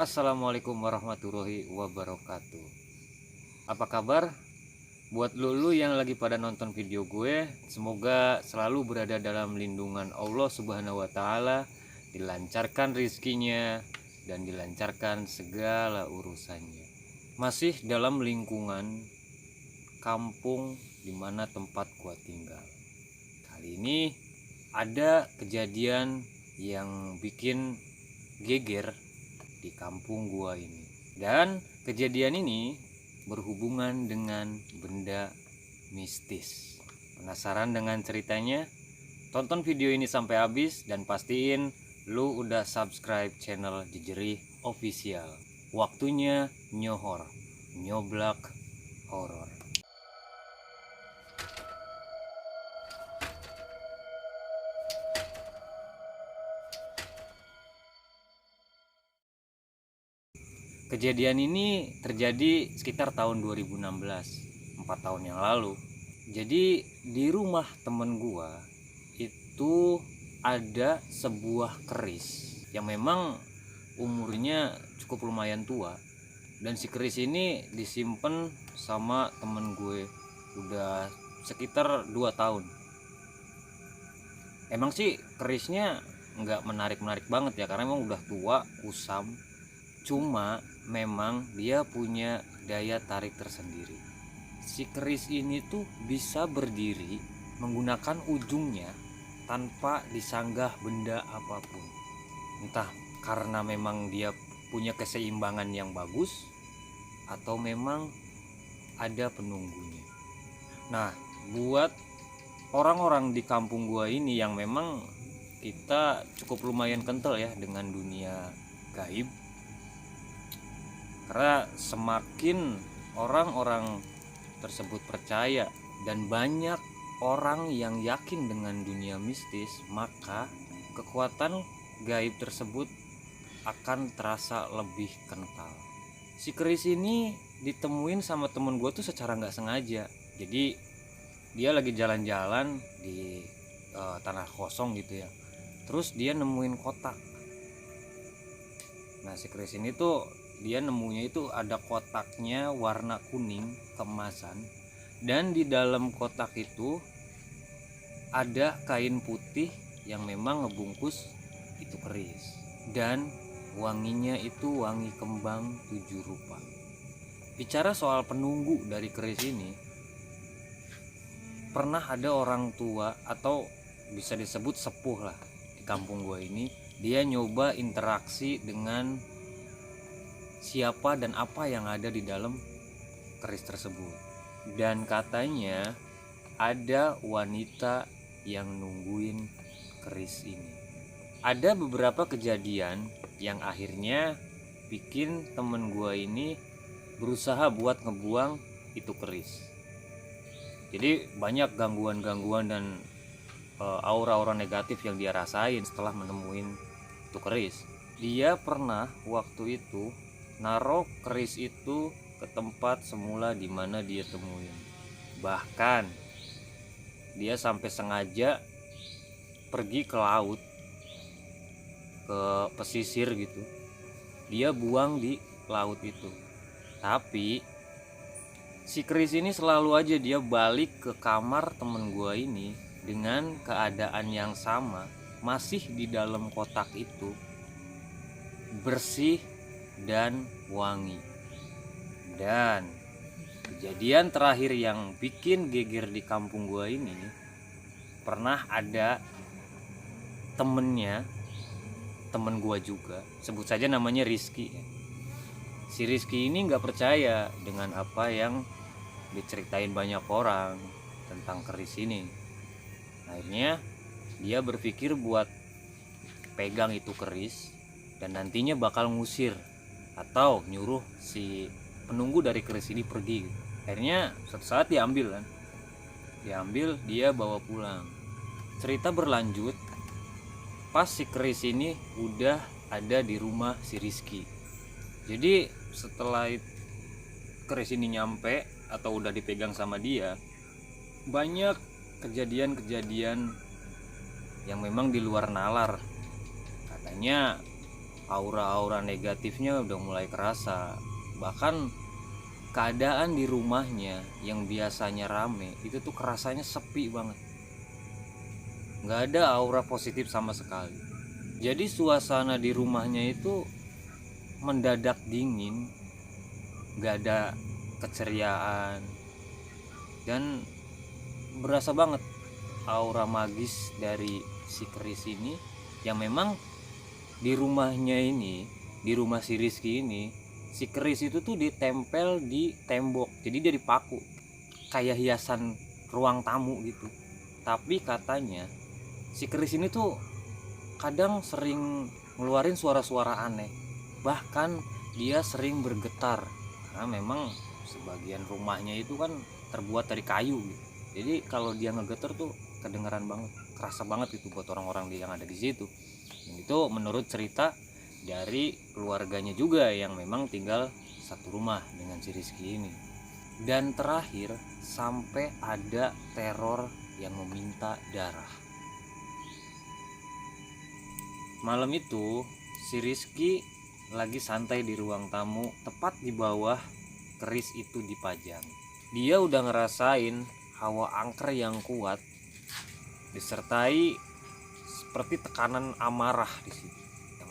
Assalamualaikum warahmatullahi wabarakatuh. Apa kabar? Buat lulu yang lagi pada nonton video gue, semoga selalu berada dalam lindungan Allah Subhanahu wa Ta'ala, dilancarkan rizkinya dan dilancarkan segala urusannya. Masih dalam lingkungan kampung di mana tempat gua tinggal. Kali ini ada kejadian yang bikin geger di kampung gua ini. Dan kejadian ini berhubungan dengan benda mistis. Penasaran dengan ceritanya? Tonton video ini sampai habis dan pastiin lu udah subscribe channel Jejerih Official. Waktunya nyohor, nyoblak horor. Kejadian ini terjadi sekitar tahun 2016, 4 tahun yang lalu. Jadi di rumah temen gua itu ada sebuah keris yang memang umurnya cukup lumayan tua. Dan si keris ini disimpan sama temen gue udah sekitar 2 tahun. Emang sih kerisnya nggak menarik-menarik banget ya, karena emang udah tua, kusam. Cuma memang dia punya daya tarik tersendiri. Si keris ini tuh bisa berdiri menggunakan ujungnya tanpa disanggah benda apapun. Entah karena memang dia punya keseimbangan yang bagus atau memang ada penunggunya. Nah, buat orang-orang di kampung gua ini yang memang kita cukup lumayan kental ya dengan dunia gaib, karena semakin orang-orang tersebut percaya dan banyak orang yang yakin dengan dunia mistis, maka kekuatan gaib tersebut akan terasa lebih kental. Si keris ini ditemuin sama temen gue tuh secara nggak sengaja. Jadi dia lagi jalan-jalan di tanah kosong gitu ya. Terus dia nemuin kotak. Nah, si keris ini tuh dia nemunya itu ada kotaknya warna kuning keemasan, dan di dalam kotak itu ada kain putih yang memang ngebungkus itu keris, dan wanginya itu wangi kembang 7 rupa. Bicara soal penunggu dari keris ini, pernah ada orang tua atau bisa disebut sepuh lah di kampung gua ini, dia nyoba interaksi dengan siapa dan apa yang ada di dalam keris tersebut. Dan katanya ada wanita yang nungguin keris ini. Ada beberapa kejadian yang akhirnya bikin temen gua ini berusaha buat ngebuang itu keris. Jadi banyak gangguan-gangguan dan aura-aura negatif yang dia rasain setelah menemuin itu keris. Dia pernah waktu itu naruh keris itu ke tempat semula di mana dia temuin. Bahkan dia sampai sengaja pergi ke laut, ke pesisir gitu. Dia buang di laut itu. Tapi si keris ini selalu aja dia balik ke kamar temen gua ini dengan keadaan yang sama, masih di dalam kotak itu, bersih dan wangi. Dan kejadian terakhir yang bikin geger di kampung gua ini, pernah ada temen gua juga, sebut saja namanya Rizky. Si Rizky ini nggak percaya dengan apa yang diceritain banyak orang tentang keris ini. Akhirnya dia berpikir buat pegang itu keris dan nantinya bakal ngusir atau nyuruh si penunggu dari keris ini pergi. Akhirnya suatu saat diambil, dia bawa pulang. Cerita berlanjut pas si keris ini udah ada di rumah si Rizky. Jadi setelah keris ini nyampe atau udah dipegang sama dia, banyak kejadian-kejadian yang memang di luar nalar. Katanya aura-aura negatifnya udah mulai kerasa. Bahkan keadaan di rumahnya yang biasanya rame itu tuh kerasanya sepi banget, nggak ada aura positif sama sekali. Jadi suasana di rumahnya itu mendadak dingin, nggak ada keceriaan, dan berasa banget aura magis dari si keris ini, yang memang di rumahnya ini, di rumah si Rizky ini, si keris itu tuh ditempel di tembok, jadi dia dipaku kayak hiasan ruang tamu gitu. Tapi katanya si keris ini tuh kadang sering ngeluarin suara-suara aneh, bahkan dia sering bergetar karena memang sebagian rumahnya itu kan terbuat dari kayu gitu. Jadi kalau dia ngegetar tuh kedengeran banget, kerasa banget itu buat orang-orang yang ada di situ. Dan itu menurut cerita dari keluarganya juga yang memang tinggal satu rumah dengan si Rizky ini. Dan terakhir sampai ada teror yang meminta darah. Malam itu si Rizky lagi santai di ruang tamu, tepat di bawah keris itu dipajang. Dia udah ngerasain hawa angker yang kuat disertai seperti tekanan amarah di situ.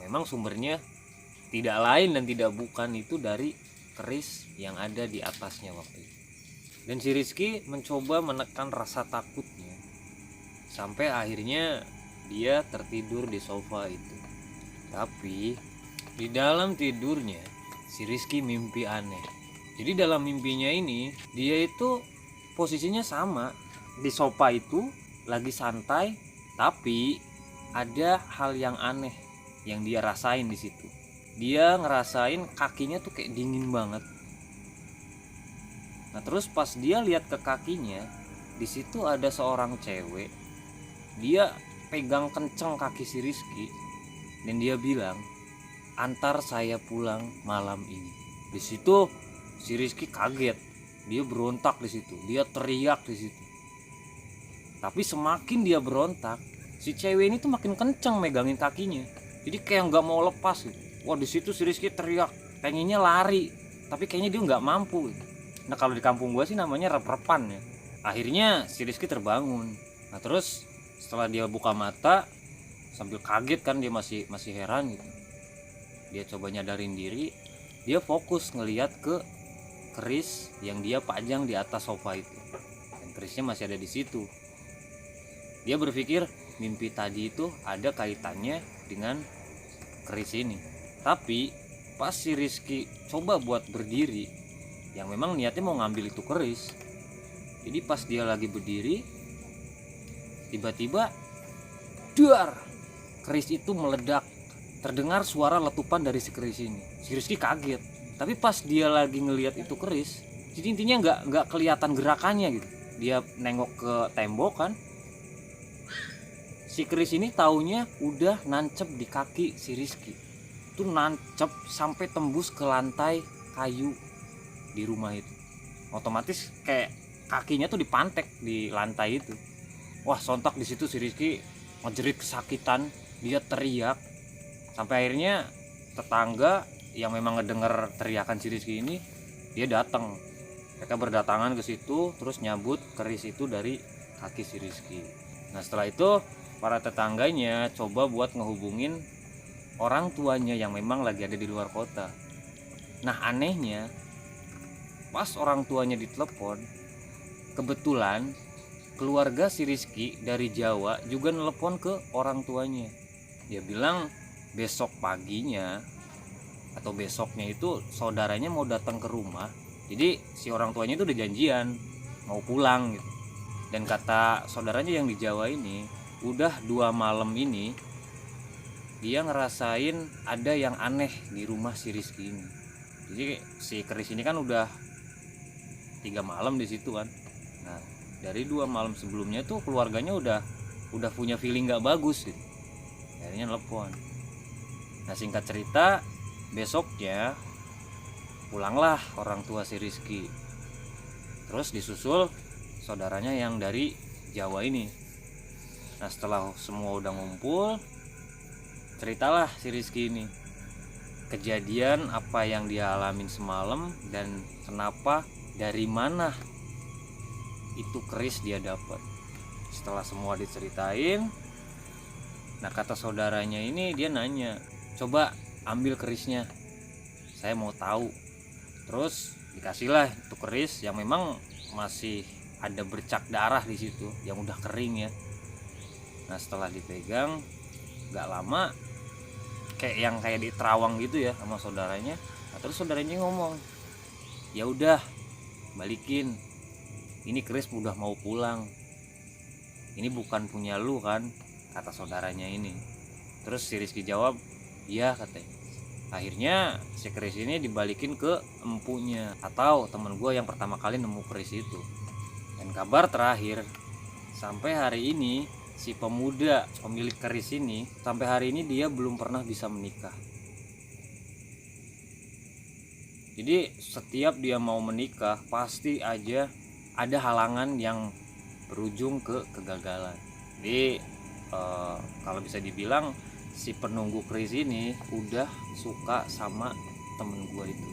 Memang sumbernya tidak lain dan tidak bukan itu dari keris yang ada di atasnya waktu itu. Dan si Rizky mencoba menekan rasa takutnya sampai akhirnya dia tertidur di sofa itu. Tapi di dalam tidurnya si Rizky mimpi aneh. Jadi dalam mimpinya ini dia itu posisinya sama di sofa itu, lagi santai, tapi ada hal yang aneh yang dia rasain di situ. Dia ngerasain kakinya tuh kayak dingin banget. Nah terus pas dia lihat ke kakinya, di situ ada seorang cewek. Dia pegang kenceng kaki si Rizky dan dia bilang, "Antar saya pulang malam ini." Di situ si Rizky kaget, dia berontak di situ, dia teriak di situ. Tapi semakin dia berontak, si cewek ini tuh makin kenceng megangin kakinya. Jadi kayak nggak mau lepas gitu. Wah di situ si Rizky teriak, pengennya lari, tapi kayaknya dia nggak mampu. Nah kalau di kampung gue sih namanya rep-repan ya. Akhirnya si Rizky terbangun. Nah terus setelah dia buka mata, sambil kaget kan dia masih heran gitu. Dia coba nyadarin diri, dia fokus ngelihat ke keris yang dia pajang di atas sofa itu. Dan kerisnya masih ada di situ. Dia berpikir mimpi tadi itu ada kaitannya dengan keris ini. Tapi pas si Rizky coba buat berdiri, yang memang niatnya mau ngambil itu keris. Jadi pas dia lagi berdiri, tiba-tiba dar, keris itu meledak. Terdengar suara letupan dari si keris ini. Si Rizky kaget. Tapi pas dia lagi ngelihat itu keris, jadi intinya nggak kelihatan gerakannya gitu. Dia nengok ke tembok kan. Si keris ini taunya udah nancep di kaki si Rizky. Itu nancep sampai tembus ke lantai kayu di rumah itu. Otomatis kayak kakinya tuh dipantek di lantai itu. Wah sontak di situ si Rizky ngejerit kesakitan, dia teriak. Sampai akhirnya tetangga yang memang ngedenger teriakan si Rizky ini, dia datang. Mereka berdatangan ke situ terus nyabut keris itu dari kaki si Rizky. Nah setelah itu para tetangganya coba buat ngehubungin orang tuanya yang memang lagi ada di luar kota. Nah anehnya pas orang tuanya ditelepon, kebetulan keluarga si Rizky dari Jawa juga nelpon ke orang tuanya. Dia bilang besok paginya atau besoknya itu saudaranya mau datang ke rumah. Jadi si orang tuanya itu udah janjian mau pulang gitu. Dan kata saudaranya yang di Jawa ini, udah 2 malam ini dia ngerasain ada yang aneh di rumah si Rizky ini. Jadi si keris ini kan udah 3 malam di situ kan. Nah dari 2 malam sebelumnya tuh keluarganya udah punya feeling nggak bagus gitu. Akhirnya telepon. Nah singkat cerita, besoknya pulanglah orang tua si Rizky. Terus disusul saudaranya yang dari Jawa ini. Nah setelah semua udah ngumpul, ceritalah si Rizky ini. kejadian apa yang dia alamin semalam dan kenapa, dari mana itu keris dia dapat. Setelah semua diceritain, nah kata saudaranya ini, dia nanya, coba ambil kerisnya, saya mau tahu. Terus dikasihlah itu keris yang memang masih ada bercak darah di situ, yang udah kering ya. Nah setelah dipegang, gak lama kayak di terawang gitu ya sama saudaranya. Nah, terus saudaranya ngomong, ya udah balikin, ini keris udah mau pulang, ini bukan punya lu kan, kata saudaranya ini. Terus si Rizky jawab, iya katanya. Akhirnya si keris ini dibalikin ke empunya atau teman gue yang pertama kali nemu keris itu. Dan kabar terakhir, sampai hari ini si pemuda pemilik keris ini, sampai hari ini dia belum pernah bisa menikah. Jadi setiap dia mau menikah pasti aja ada halangan yang berujung ke kegagalan. Jadi kalau bisa dibilang si penunggu keris ini udah suka sama temen gue itu.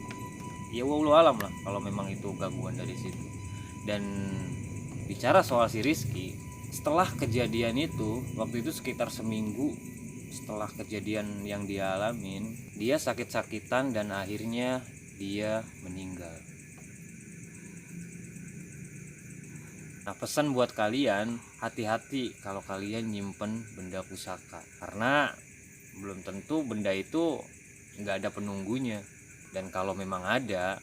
Ya wallahu alam lah kalau memang itu gangguan dari situ. Dan bicara soal si Rizky, setelah kejadian itu, waktu itu sekitar seminggu setelah kejadian yang dia alamin, dia sakit-sakitan dan akhirnya dia meninggal. Nah pesan buat kalian, hati-hati kalau kalian nyimpen benda pusaka, karena belum tentu benda itu nggak ada penunggunya. Dan kalau memang ada,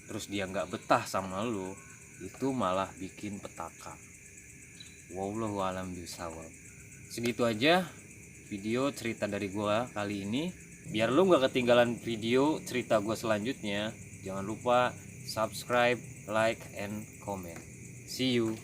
terus dia nggak betah sama lu, itu malah bikin petaka. Wallahu a'lam bishawab. Segitu aja video cerita dari gua kali ini. Biar lu nggak ketinggalan video cerita gua selanjutnya, jangan lupa subscribe, like, and comment. See you.